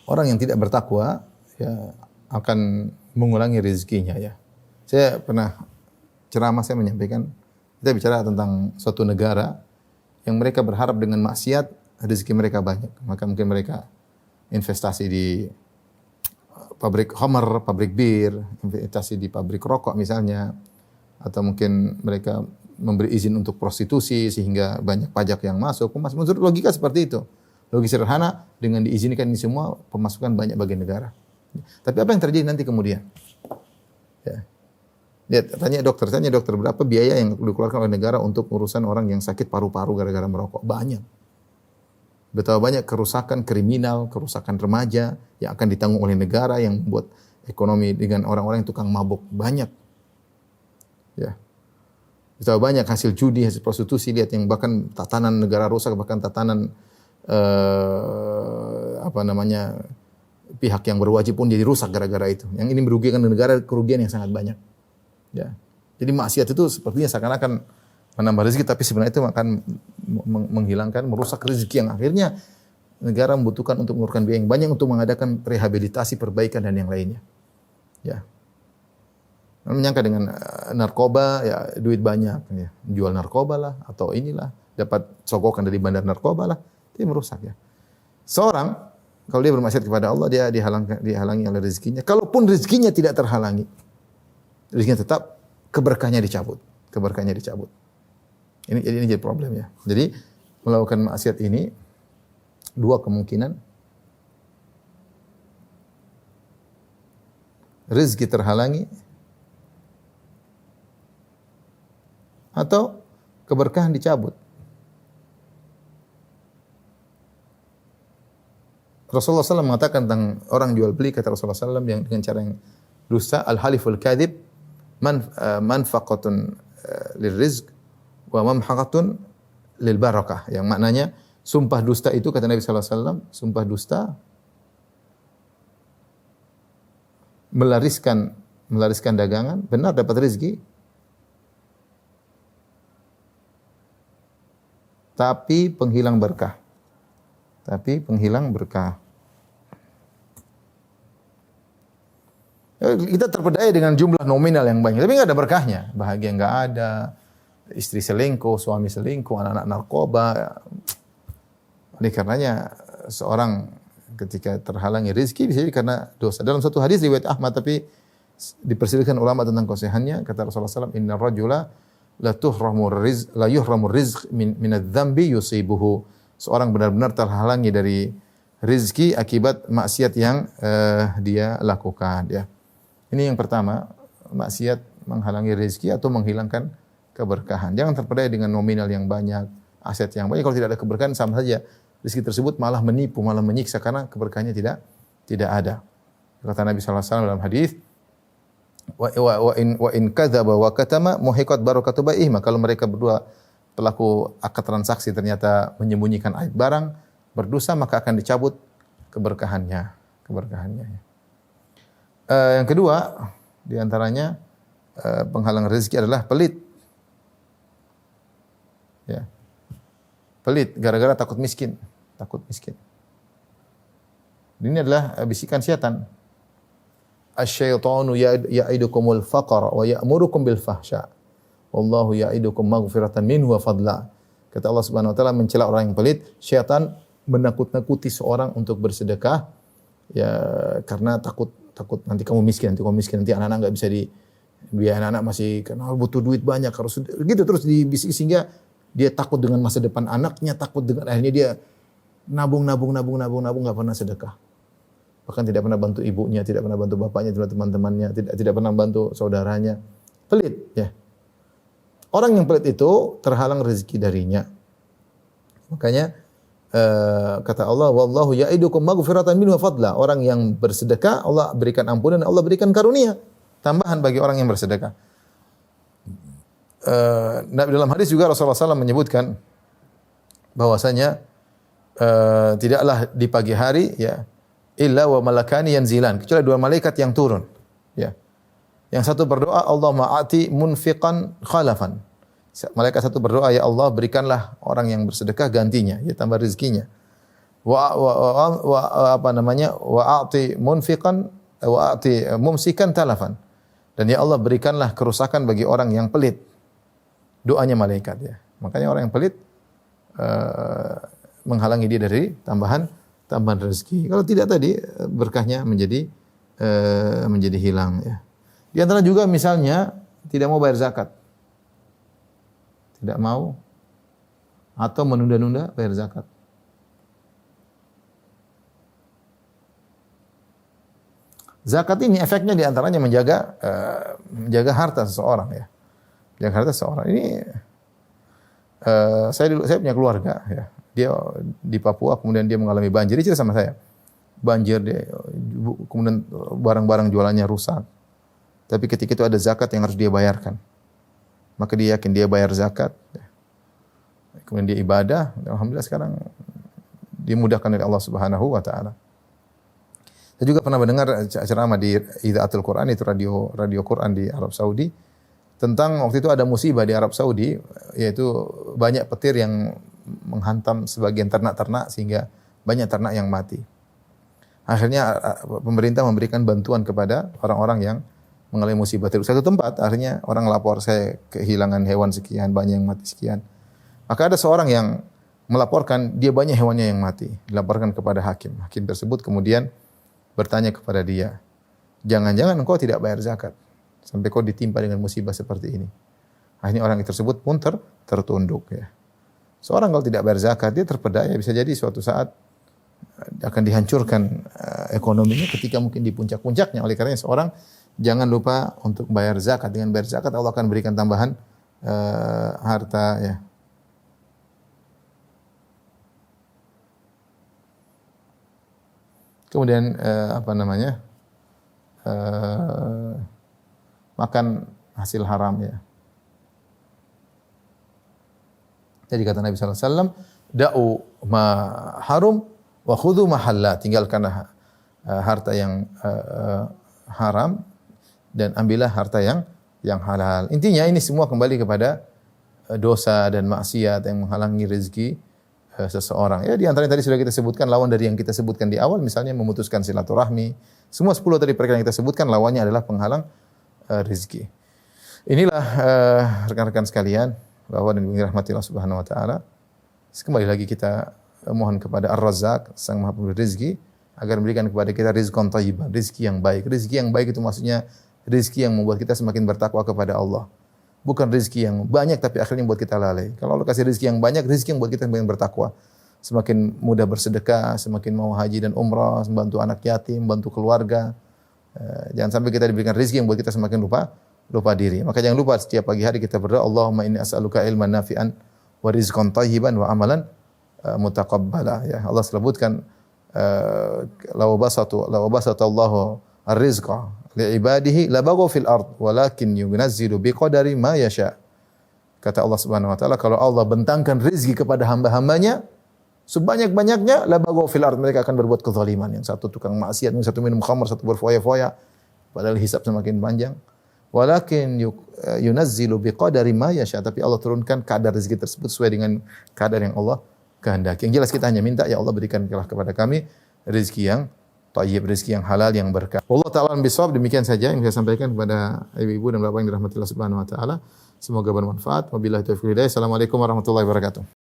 Orang yang tidak bertakwa ya akan mengurangi rezekinya ya. Saya pernah ceramah, saya menyampaikan, kita bicara tentang suatu negara yang mereka berharap dengan maksiat rezeki mereka banyak. Maka mungkin mereka investasi di pabrik Homer, pabrik bir, investasi di pabrik rokok misalnya, atau mungkin mereka memberi izin untuk prostitusi sehingga banyak pajak yang masuk. Menurut logika seperti itu. Logika sederhana, dengan diizinkan ini semua pemasukan banyak bagi negara. Tapi apa yang terjadi nanti kemudian? Ya. Lihat, tanya dokter berapa biaya yang dikeluarkan oleh negara untuk urusan orang yang sakit paru-paru gara-gara merokok? Banyak. Betapa banyak kerusakan kriminal, kerusakan remaja yang akan ditanggung oleh negara yang membuat ekonomi dengan orang-orang yang tukang mabuk banyak. Ya. Betapa banyak hasil judi, hasil prostitusi, lihat yang bahkan tatanan negara rusak, bahkan tatanan pihak yang berwajib pun jadi rusak gara-gara itu. Yang ini merugikan negara kerugian yang sangat banyak. Ya. Jadi maksiat itu sepertinya seakan-akan menambah rezeki, tapi sebenarnya itu akan menghilangkan, merusak rezeki yang akhirnya negara membutuhkan untuk mengeluarkan biaya yang banyak untuk mengadakan rehabilitasi, perbaikan dan yang lainnya. Ya. Menyangka dengan narkoba, ya duit banyak, ya. Jual narkoba lah atau inilah, dapat sogokan dari bandar narkoba lah, itu merusak ya. Seorang kalau dia bermaksiat kepada Allah, dia dihalangi oleh rezekinya. Kalaupun rezekinya tidak terhalangi, rezekinya tetap, keberkahnya dicabut. Ini jadi problem ya. Jadi melakukan maksiat ini dua kemungkinan. Rezeki terhalangi atau keberkahan dicabut. Rasulullah SAW mengatakan tentang orang jual beli, kata Rasulullah SAW yang dengan cara yang dusta, al-haliful kadhib manfaqatun lirrizq wa mamhaqatun lil barakah. Yang maknanya sumpah dusta itu, kata Nabi SAW, sumpah dusta melariskan dagangan, benar dapat rezeki, tapi penghilang berkah. Kita terpedaya dengan jumlah nominal yang banyak, tapi nggak ada berkahnya. Bahagia nggak ada, istri selingkuh, suami selingkuh, anak-anak narkoba. Oleh karenanya seorang ketika terhalangi rezeki bisa jadi karena dosa. Dalam satu hadis riwayat Ahmad tapi diperselisihkan ulama tentang kesahihannya, kata Rasulullah SAW, inna rajula la yuhramur rizq min adz-dzambi yusibuhu. Seorang benar-benar terhalangi dari rezeki akibat maksiat yang dia lakukan ya. Ini yang pertama, maksiat menghalangi rezeki atau menghilangkan keberkahan. Jangan terpedaya dengan nominal yang banyak, aset yang banyak. Kalau tidak ada keberkahan sama saja rezeki tersebut malah menipu, malah menyiksa karena keberkahannya tidak ada. Kata Nabi sallallahu alaihi wasallam dalam hadis, wa in kadzaba wa katama muhiqat barakatu bai'ihima. Kalau mereka berdua pelaku akad transaksi ternyata menyembunyikan aib barang, berdosa maka akan dicabut keberkahannya. Yang kedua, di antaranya penghalang rezeki adalah pelit. Ya. Pelit gara-gara takut miskin. Ini adalah bisikan setan. asyaitanu ya'idukumul faqra wa ya'murukum bil fahsya. Wallahu ya'idukum maghfiratan minhu wa fadla. Kata Allah Subhanahu wa taala mencela orang yang pelit, syaitan menakut-nakuti seorang untuk bersedekah ya karena takut nanti kamu miskin, nanti anak-anak enggak bisa biaya anak-anak masih karena butuh duit banyak harus gitu terus dibisik sehingga dia takut dengan masa depan anaknya, takut dengan akhirnya dia nabung enggak pernah sedekah. Bahkan tidak pernah bantu ibunya, tidak pernah bantu bapaknya, tidak teman-temannya, tidak pernah bantu saudaranya. Pelit ya. Orang yang pelit itu terhalang rezeki darinya. Makanya kata Allah, wallahu ya'idukum maghfiratan minhu wa fadla. Orang yang bersedekah Allah berikan ampunan, Allah berikan karunia, tambahan bagi orang yang bersedekah. Dalam hadis juga Rasulullah SAW menyebutkan bahwasanya tidaklah di pagi hari ya illa wa malakani yanzilan, kecuali dua malaikat yang turun ya. Yang satu berdoa, Allahumma ati munfiqan khalafan. Malaikat satu berdoa, ya Allah berikanlah orang yang bersedekah gantinya, ya tambah rezekinya. Wa ati munfiqan wa ati mumsikan talafan. Dan ya Allah berikanlah kerusakan bagi orang yang pelit. Doanya malaikat ya. Makanya orang yang pelit menghalangi dia dari tambahan rezeki. Kalau tidak tadi berkahnya menjadi hilang ya. Di antara juga misalnya tidak mau bayar zakat. Tidak mau atau menunda-nunda bayar zakat. Zakat ini efeknya di antaranya menjaga harta seseorang ya. Menjaga harta seseorang. Ini saya punya keluarga ya. Dia di Papua kemudian dia mengalami banjir, dia cerita sama saya. Banjir dia kemudian barang-barang jualannya rusak. Tapi ketika itu ada zakat yang harus dia bayarkan. Maka dia yakin dia bayar zakat. Kemudian dia ibadah, alhamdulillah sekarang dimudahkan oleh Allah Subhanahu wa taala. Saya juga pernah mendengar ceramah di Idaatul Quran, itu radio Quran di Arab Saudi, tentang waktu itu ada musibah di Arab Saudi, yaitu banyak petir yang menghantam sebagian ternak-ternak sehingga banyak ternak yang mati. Akhirnya pemerintah memberikan bantuan kepada orang-orang yang mengalami musibah di satu tempat. Akhirnya orang lapor, saya kehilangan hewan sekian, banyak yang mati sekian. Maka ada seorang yang melaporkan dia banyak hewannya yang mati, dilaporkan kepada hakim. Hakim tersebut kemudian bertanya kepada dia, jangan-jangan engkau tidak bayar zakat sampai kau ditimpa dengan musibah seperti ini. Akhirnya orang tersebut pun tertunduk ya. Seorang kalau tidak bayar zakat dia terpedaya, bisa jadi suatu saat akan dihancurkan ekonominya ketika mungkin di puncak-puncaknya. Oleh karenanya seorang jangan lupa untuk bayar zakat. Dengan bayar zakat Allah akan berikan tambahan harta ya. Kemudian makan hasil haram ya. Jadi kata Nabi sallallahu alaihi wasallam, da'u ma harum wa khudhu ma halal. Tinggalkanlah harta yang haram dan ambillah harta yang halal. Intinya ini semua kembali kepada dosa dan maksiat yang menghalangi rezeki seseorang. Ya, di antaranya tadi sudah kita sebutkan, lawan dari yang kita sebutkan di awal, misalnya memutuskan silaturahmi. Semua 10 tadi perkara yang kita sebutkan, lawannya adalah penghalang rezeki. Inilah rekan-rekan sekalian, bahwa dan dirahmati Allah Subhanahu wa taala. Kembali lagi kita mohon kepada Ar-Razzaq, Sang Maha Pemberi rezeki, agar memberikan kepada kita rizqan thayyiban, rezeki yang baik. Rezeki yang baik itu maksudnya rezeki yang membuat kita semakin bertakwa kepada Allah. Bukan rezeki yang banyak tapi akhirnya membuat kita lalai. Kalau Allah kasih rezeki yang banyak, rezeki yang membuat kita semakin bertakwa. Semakin mudah bersedekah, semakin mau haji dan umrah, membantu anak yatim, membantu keluarga. Jangan sampai kita diberikan rezeki yang membuat kita semakin lupa diri. Maka jangan lupa setiap pagi hari kita berdoa, Allahumma inni as'aluka ilman nafi'an wa rizqan thayyiban wa amalan mutaqabbala. Ya, Allah sebutkan law basata Allahu ar-rizqa li'ibadihi labaghaw fil ard walakin yunazzilu biqadari ma yasha. Kata Allah Subhanahu wa taala, kalau Allah bentangkan rezeki kepada hamba-hambanya sebanyak-banyaknya, labaghaw fil ard, mereka akan berbuat kezaliman. Yang satu tukang maksiat, yang satu minum khamr, satu berfoya-foya, padahal hisab semakin panjang. Walakin yunazzilu biqadari ma yasha, tapi Allah turunkan kadar rezeki tersebut sesuai dengan kadar yang Allah kehendaki. Yang jelas kita hanya minta, ya Allah berikanlah kepada kami rezeki yang thayyib, rezeki yang halal, yang berkah. Wallahu ta'ala alam bisawab. Demikian saja yang saya sampaikan kepada ibu-ibu dan bapak yang dirahmati Allah Subhanahu wa taala. Semoga bermanfaat. Wabillahi taufiq hidayah. Assalamualaikum warahmatullahi wabarakatuh.